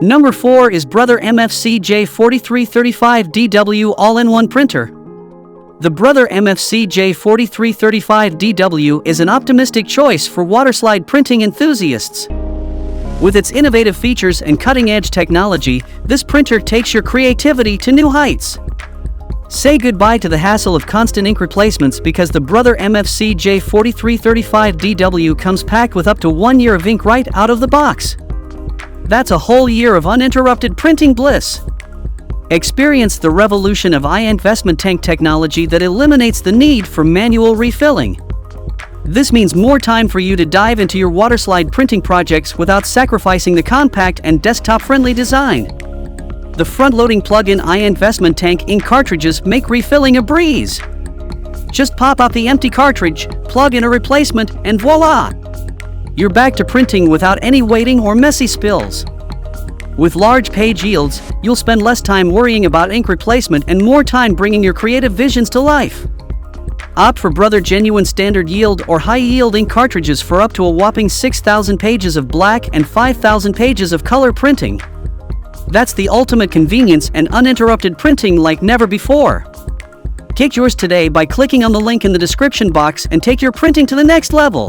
Number 4 is Brother MFC-J4335DW all-in-one printer. The Brother MFC-J4335DW is an optimistic choice for waterslide printing enthusiasts. With its innovative features and cutting-edge technology, this printer takes your creativity to new heights. Say goodbye to the hassle of constant ink replacements because the Brother MFC-J4335DW comes packed with up to 1 year of ink right out of the box. That's a whole year of uninterrupted printing bliss. Experience the revolution of INKvestment Tank Technology that eliminates the need for manual refilling. This means more time for you to dive into your waterslide printing projects without sacrificing the compact and desktop-friendly design. The front-loading plug-in INKvestment Tank ink cartridges make refilling a breeze. Just pop out the empty cartridge, plug in a replacement, and voila! You're back to printing without any waiting or messy spills. With large page yields, you'll spend less time worrying about ink replacement and more time bringing your creative visions to life. Opt for Brother Genuine Standard Yield or High Yield ink cartridges for up to a whopping 6,000 pages of black and 5,000 pages of color printing. That's the ultimate convenience and uninterrupted printing like never before. Get yours today by clicking on the link in the description box and take your printing to the next level.